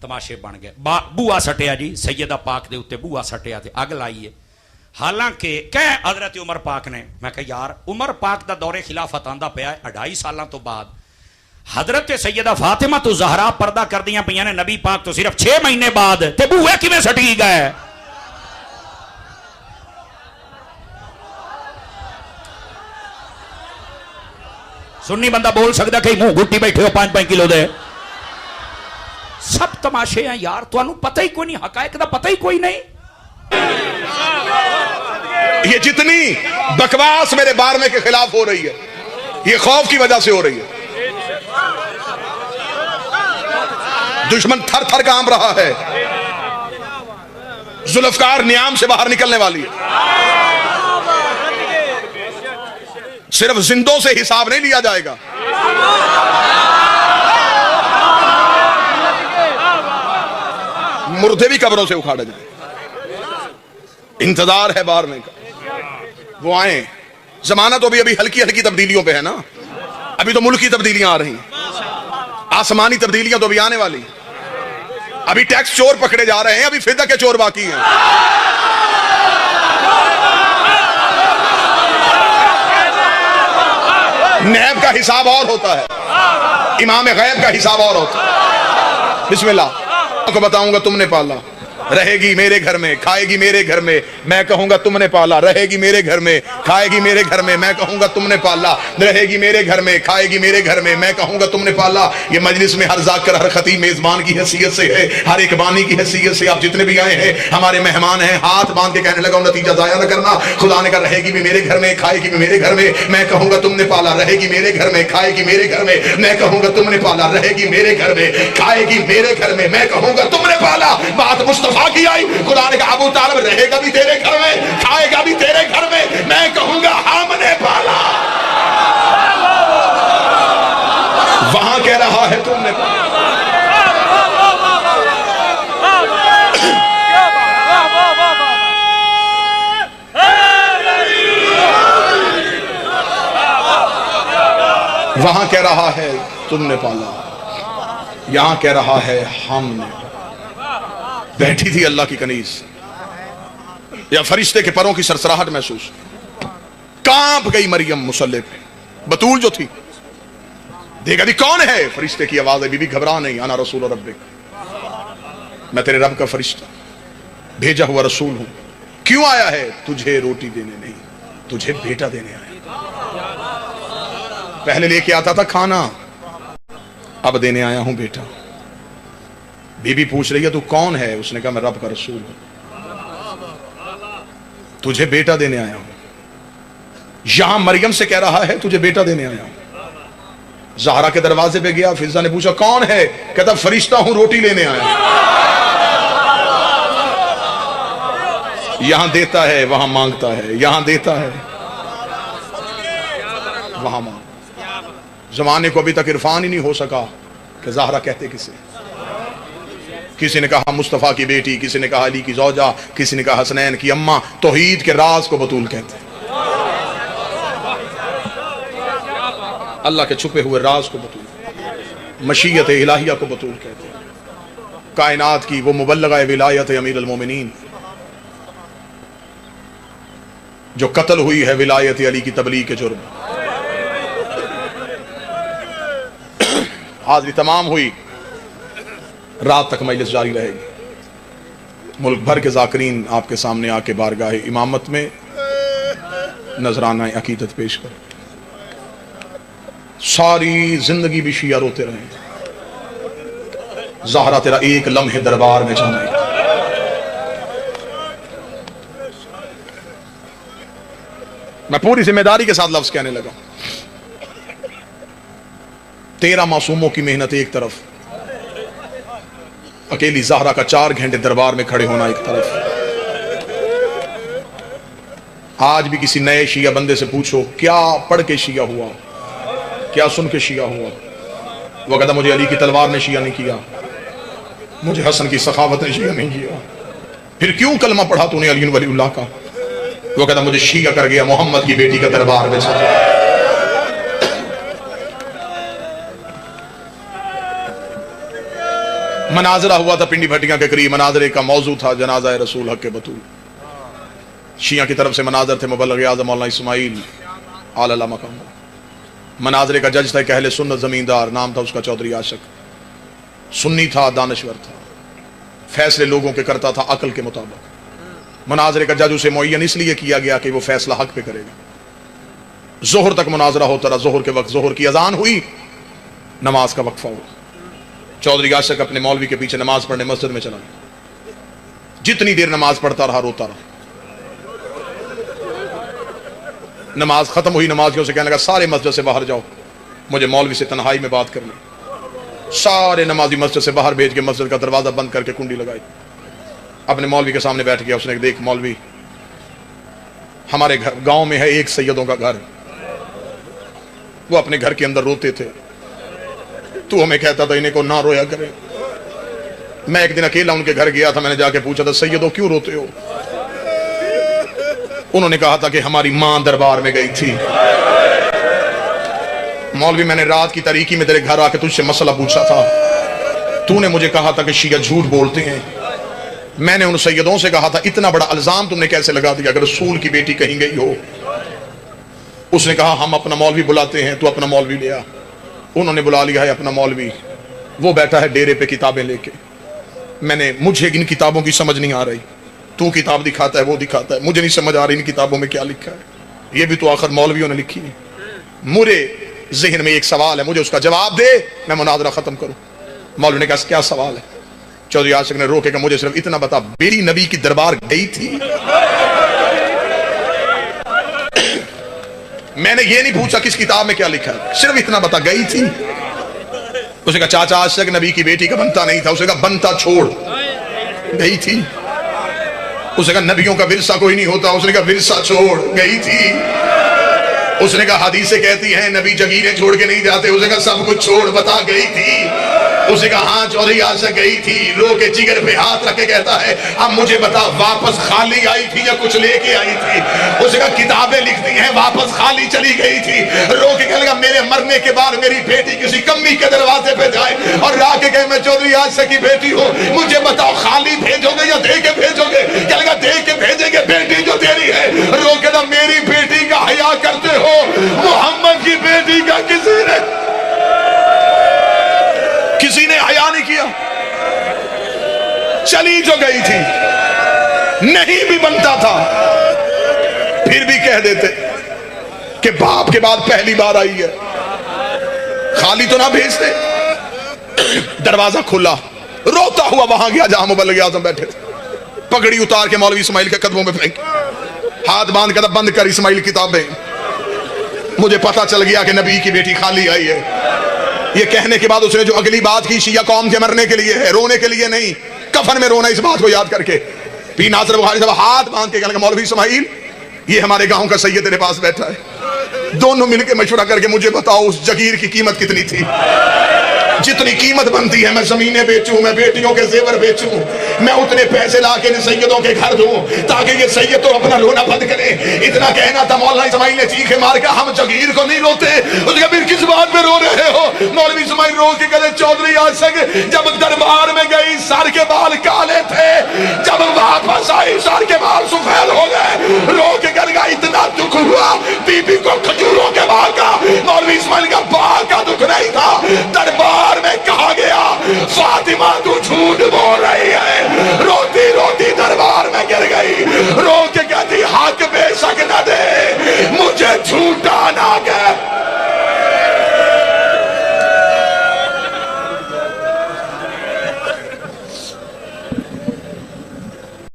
تماشے بن گئے. بوआ سٹیا جی سیدہ پاک دے اتنے بوआ سٹیا تے اگ لائی ہے. حالانکہ کہ حضرت عمر پاک نے, میں کہ یار عمر پاک دا دور خلافت آندا پیا ہے 2.5 سالاں تو بعد. حضرت سیدہ فاطمہ تو زہرا پردہ کر دیاں پیاں نے نبی پاک تو صرف 6 مہینے بعد, تے بوئے کیویں سٹی گئے؟ سنی بندہ بول سکتا کہ منہ گھٹی بیٹھے ہو 5-5 کلو دے. سب تماشے ہیں یار, تو انہوں پتہ ہی کوئی نہیں, حقائق دا پتہ ہی کوئی نہیں. یہ جتنی بکواس میرے بارے کے خلاف ہو رہی ہے یہ خوف کی وجہ سے ہو رہی ہے. دشمن تھر تھر کانپ رہا ہے, ذوالفقار نیام سے باہر نکلنے والی ہے. صرف زندوں سے حساب نہیں لیا جائے گا, مردے بھی قبروں سے اکھاڑے جائیں. انتظار ہے بار میں کا, وہ آئیں. زمانہ تو ابھی ہلکی ہلکی تبدیلیوں پہ ہے نا, ابھی تو ملکی تبدیلیاں آ رہی ہیں, آسمانی تبدیلیاں تو ابھی آنے والی ہیں. ابھی ٹیکس چور پکڑے جا رہے ہیں, ابھی فدیہ کے چور باقی ہیں. نیب کا حساب اور ہوتا ہے, امام غیب کا حساب اور ہوتا ہے. بسم اللہ کو بتاؤں گا تم نے پالا, رہے گی میرے گھر میں, کھائے گی میرے گھر میں. میں کہوں گا تم نے پالا, رہے گی میرے گھر میں, کھائے گی میرے گھر میں. میں کہوں گا تم نے پالا, رہے گی میرے گھر میں, کھائے گی میرے گھر میں. میں کہوں گا تم نے پالا. یہ مجلس میں ہر ذاکر, ہر خطیب میزبان کی حیثیت سے ہے, ہر ایک بانی کی حیثیت سے. آپ جتنے بھی آئے ہیں ہمارے مہمان ہیں. ہاتھ باندھ کے کہنے لگا نتیجہ ضائع نہ کرنا. خدا نے کہا رہے گی بھی میرے گھر میں, کھائے گی بھی میرے گھر میں. میں کہوں گا تم نے پالا, رہے گی میرے گھر میں, کھائے گی میرے گھر میں. میں کہوں گا تم نے پالا, رہے گی میرے گھر میں, کھائے گی میرے گھر میں. میں کہوں گا تم نے پالا. بات مصطفیٰ کی آئی, خدا نے کہا ابو طالب رہے گا بھی تیرے گھر میں, کھائے گا بھی تیرے گھر میں. میں کہوں گا ہم نے پالا. وہاں کہہ رہا ہے تم نے پالا. وہاں کہہ رہا ہے تم نے پالا, یہاں کہہ رہا ہے ہم نے. بیٹھی تھی اللہ کی کنیز, یا فرشتے کے پروں کی سرسراہٹ محسوس, کانپ گئی مریم مصلی پہ. بتول جو تھی دیکھا دی کون ہے, فرشتے کی آواز ہے, بی بی گھبرا نہیں, انا رسول ربک, میں تیرے رب کا فرشتہ بھیجا ہوا رسول ہوں. کیوں آیا ہے؟ تجھے روٹی دینے نہیں, تجھے بیٹا دینے آیا. پہلے لے کے آتا تھا کھانا, اب دینے آیا ہوں بیٹا. بی بی پوچھ رہی ہے تو کون ہے؟ اس نے کہا میں رب کا رسول ہوں, تجھے بیٹا دینے آیا ہوں. یہاں مریم سے کہہ رہا ہے تجھے بیٹا دینے آیا ہوں. زہرا کے دروازے پہ گیا, فضا نے پوچھا کون ہے؟ کہتا فرشتہ ہوں, روٹی لینے آیا ہوں. یہاں دیتا ہے وہاں مانگتا ہے, یہاں دیتا ہے وہاں مانگتا. زمانے کو ابھی تک عرفان ہی نہیں ہو سکا کہ زہرا کہتے کسے. کسی نے کہا مصطفیٰ کی بیٹی, کسی نے کہا علی کی زوجہ, کسی نے کہا حسنین کی اماں. توحید کے راز کو بطول کہتے ہیں, اللہ کے چھپے ہوئے راز کو بطول, مشیت الہیہ کو بطول کہتے ہیں. کائنات کی وہ مبلغہ ولایت امیر المومنین جو قتل ہوئی ہے ولایت علی کی تبلیغ کے جرم. حاضری تمام ہوئی, رات تک مجلس جاری رہے گی. ملک بھر کے ذاکرین آپ کے سامنے آ کے بارگاہ امامت میں نذرانہ عقیدت پیش کریں. ساری زندگی بھی شیعہ روتے رہیں, زہرا تیرا ایک لمحے دربار میں جانا ہے. میں پوری ذمہ داری کے ساتھ لفظ کہنے لگا. 13 معصوموں کی محنت ایک طرف, اکیلی زہرا کا 4 گھنٹے دربار میں کھڑے ہونا ایک طرف. آج بھی کسی نئے شیعہ بندے سے پوچھو کیا پڑھ کے شیعہ ہوا, کیا سن کے شیعہ ہوا, وہ کہتا مجھے علی کی تلوار نے شیعہ نہیں کیا, مجھے حسن کی سخاوت نے شیعہ نہیں کیا. پھر کیوں کلمہ پڑھا تو نے علی ولی اللہ کا؟ وہ کہتا مجھے شیعہ کر گیا محمد کی بیٹی کا دربار میں چلا. मनाजरा हुआ था पिंडी भटिया के करीब। मनाजरे का मौजू था जनाजा रसूल हक के बतूल। शिया की तरफ से मनाजर थे मुबल्लिग आज़म मौलाना इस्माइल आला मकाम। मनाजरे का जज था एक अहले सुन्नत जमींदार, नाम था उसका चौधरी आशिक। सुन्नी था, दानश्वर था, फैसले लोगों के करता था अकल के मुताबिक। मनाजरे का जज उसे मुअय्यन इसलिए किया गया कि वो फैसला हक पे करेगा। जोहर तक मुनाजरा होता रहा। जोहर के वक्त जोहर की अजान हुई, नमाज का वक्फा हुआ। चौधरी आशिक अपने मौलवी के पीछे नमाज पढ़ने मस्जिद में चला गया। जितनी देर नमाज पढ़ता रहा रोता रहा। नमाज खत्म हुई, नमाज के उसे कहने लगा सारे मस्जिद से बाहर जाओ, मुझे मौलवी से तन्हाई में बात करनी। सारे नमाजी मस्जिद से बाहर भेज के मस्जिद का दरवाजा बंद करके कुंडी लगाई। अपने मौलवी के सामने बैठ गया। उसने देख मौलवी, हमारे घर गांव में है एक सैयदों का घर, वो अपने घर के अंदर रोते थे। तू हमें कहता था इन्हें को ना रोया करे। मैं एक दिन अकेला उनके घर गया था। मैंने जाके पूछा था सैयदों क्यों रोते हो? उन्होंने कहा था कि हमारी मां दरबार में गई थी। मौलवी, मैंने रात की तारीकी में तेरे घर आके तुझसे मसला पूछा था। तूने मुझे कहा था कि शिया झूठ बोलते हैं। मैंने उन सैयदों से कहा था इतना बड़ा इल्जाम तुमने कैसे लगा दिया अगर रसूल की बेटी कहीं गई हो? उसने कहा हम अपना मौलवी बुलाते हैं, तू अपना मौलवी ले आ। उन्होंने बुला लिया है अपना मौलवी, वो बैठा है डेरे पे किताबें लेके। मुझे इन किताबों की समझ नहीं आ रही। तू किताब दिखाता है, वो दिखाता है, मुझे नहीं समझ आ रही इन किताबों में क्या लिखा है। ये भी तो आखिर मौलवियों ने लिखी है। मुझे जहन में एक सवाल है, मुझे उसका जवाब दे, मैं मुनाजरा खत्म करूं। मौलवी ने कहा क्या सवाल है? चौधरी आशिक ने रोके, मुझे सिर्फ इतना बता, बेटी नबी की दरबार गई थी? मैंने ये नहीं पूछा किस किताब में क्या लिखा है, सिर्फ इतना बता, गई थी? उसने कहा चाचा आज तक नबी की बेटी का बनता नहीं था। उसने कहा बनता छोड़, गई थी। उसने कहा नबियों का विरसा कोई नहीं होता। उसने कहा विरसा छोड़, गई थी। उसने कहा हदीसें कहती हैं नबी जगीरें छोड़ के नहीं जाते। उसने कहा सब कुछ छोड़, बता, गई थी? उसने कहा हाँ चौधरी आशिक गई थी। रो के जिगर पे हाथ रख के कहता है अब मुझे बता वापस खाली आई थी या कुछ लेके आई थी? उसने कहा किताबें लिखती हैं वापस खाली चली गई थी। रो के कहने लगा मेरे मरने के बाद मेरी बेटी किसी कमी के दरवाजे पे जाए और रा के कहे मैं चौधरी आशिक की बेटी हूँ, मुझे बताओ खाली भेजोगे या दे के भेजोगे? कहने लगा दे के भेजेंगे, बेटी जो तेरी है। रो के ना मेरी बेटी का हया करते हो, मोहम्मद की बेटी का किसी ने हया नहीं किया। चली जो गई थी, नहीं भी बनता था, फिर भी कह देते कि बाप के बाद पहली बार आई है, खाली तो ना भेजते। दरवाजा खुला, रोता हुआ वहां गया जहां मुबल्लिग आज़म बैठे थे। पगड़ी उतार के मौलवी इस्माइल के कदमों में फेंक, हाथ बांध कर बंद कर इस्माइल किताबें, मुझे पता चल गया कि नबी की बेटी खाली आई है। ये कहने के बाद उसने जो अगली बात की, शिया कौम के मरने के लिए है, रोने के लिए नहीं, कफन में रोना, इस बात को याद करके। पी नासर बुखारी साहब हाथ बांध के कहने मौलवी इस्माइल ये हमारे गांव का सैयद तेरे पास बैठा है, दोनों मिलकर मशवरा करके मुझे बताओ उस जगीर की कीमत कितनी थी? जितनी कीमत बनती है, मैं जमीनें बेचूं, मैं बेटियों के जेवर बेचूं, मैं उतने पैसे ला के सैयदों के घर दूं ताकि ये सैयद तो अपना रोना बंद करे। इतना कहना था। मौलाना इस्माइल ने चीखे मार के हम जगीर को नहीं रोते। उसने फिर किस बात पे रो रहे हो? मौलवी इस्माइल रो के कहते चौधरी आशिक जब दरबार में गई सर के बाल काले थे, जब वापस आई सर के बाल सफेद हो गए। रो के कर गया इतना दुख हुआ, बीबी को खजूरों के बाल का। मौलवी इस्माइल का बाल का दुख नहीं था, दरबार में कहा गया फातिमा तू झूठ बोल रही है। रोती रोती दरबार में गिर गई। रो के